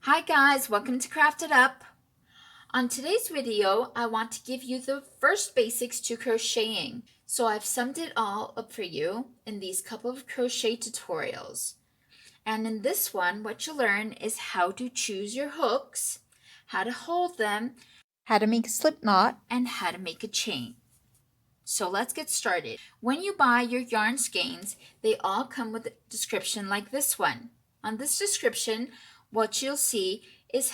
Hi guys, welcome to Craft It Up. On today's video, I want to give you the first basics to crocheting. So I've summed it all up for you in these couple of crochet tutorials. And in this one, what you'll learn is how to choose your hooks, how to hold them, how to make a slip knot, and how to make a chain. So let's get started. When you buy your yarn skeins, they all come with a description like this one. On this description, what you'll see is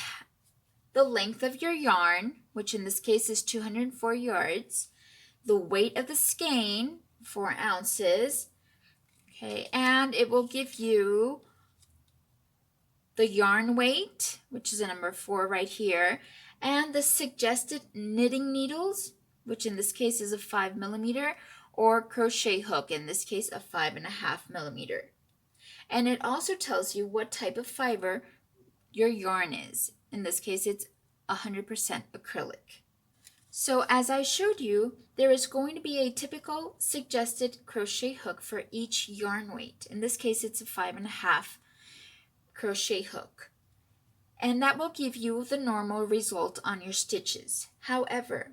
the length of your yarn, which in this case is 204 yards, the weight of the skein, 4 ounces, okay, and it will give you the yarn weight, which is a number 4 right here, and the suggested knitting needles, which in this case is a 5mm, or crochet hook, in this case a 5.5mm. And it also tells you what type of fiber your yarn is. In this case, it's 100% acrylic. So as I showed you, there is going to be a typical suggested crochet hook for each yarn weight. In this case, it's a 5.5 crochet hook. And that will give you the normal result on your stitches. However,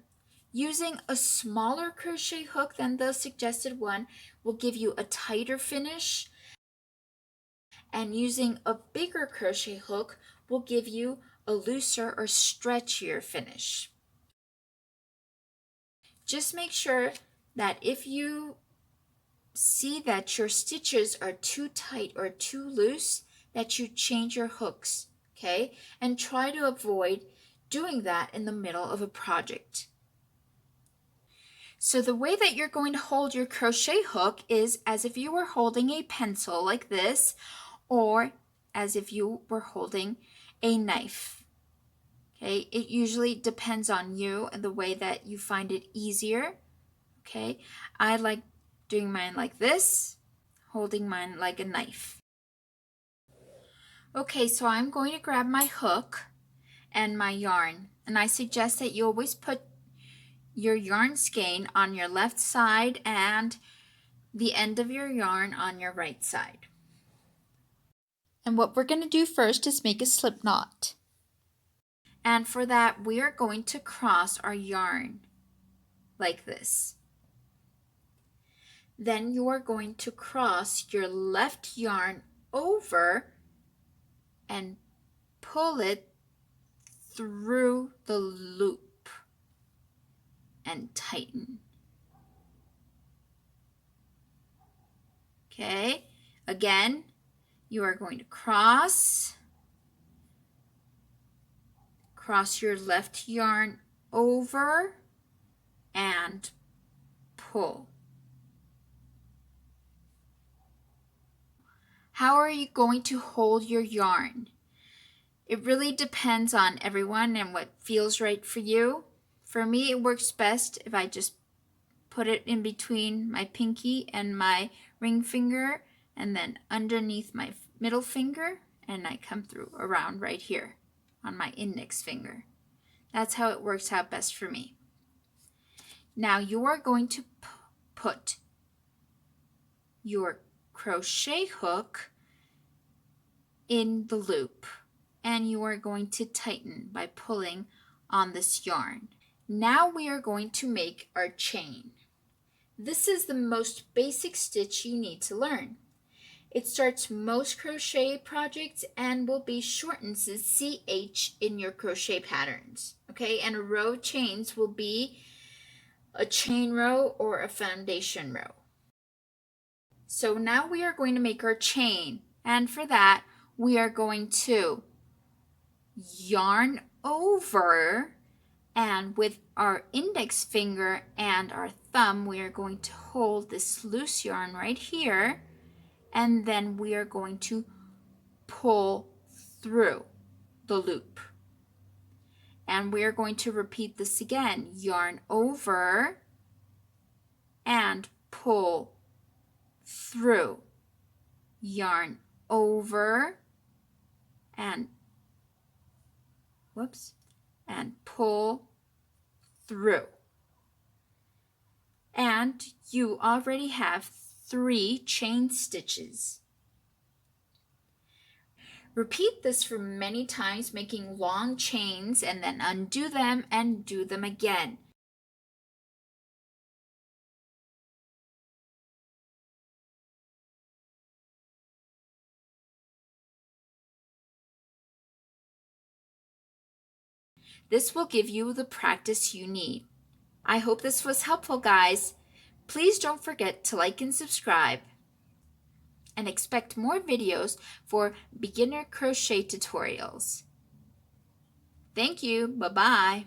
using a smaller crochet hook than the suggested one will give you a tighter finish, and using a bigger crochet hook will give you a looser or stretchier finish. Just make sure that if you see that your stitches are too tight or too loose, that you change your hooks, okay? And try to avoid doing that in the middle of a project. So the way that you're going to hold your crochet hook is as if you were holding a pencil like this, or as if you were holding a knife. Okay, it usually depends on you and the way that you find it easier. Okay, I like doing mine like this, holding mine like a knife. Okay, so I'm going to grab my hook and my yarn, and I suggest that you always put your yarn skein on your left side and the end of your yarn on your right side. And what we're going to do first is make a slip knot. And for that, we are going to cross our yarn like this. Then you are going to cross your left yarn over and pull it through the loop and tighten. Okay, again, you are going to cross your left yarn over and pull. How are you going to hold your yarn? It really depends on everyone and what feels right for you. For me, it works best if I just put it in between my pinky and my ring finger, and then underneath my middle finger, and I come through around right here on my index finger. That's how it works out best for me. Now you are going to put your crochet hook in the loop, and you are going to tighten by pulling on this yarn. Now we are going to make our chain. This is the most basic stitch you need to learn. It starts most crochet projects and will be shortened to CH in your crochet patterns. Okay, and a row of chains will be a chain row or a foundation row. So now we are going to make our chain, and for that we are going to yarn over, and with our index finger and our thumb we are going to hold this loose yarn right here, and then we are going to pull through the loop. And we are going to repeat this again. Yarn over and pull through. Yarn over and pull through. And you already have 3 chain stitches. Repeat this for many times, making long chains, and then undo them and do them again. This will give you the practice you need. I hope this was helpful, guys. Please don't forget to like and subscribe, and expect more videos for beginner crochet tutorials. Thank you. Bye-bye.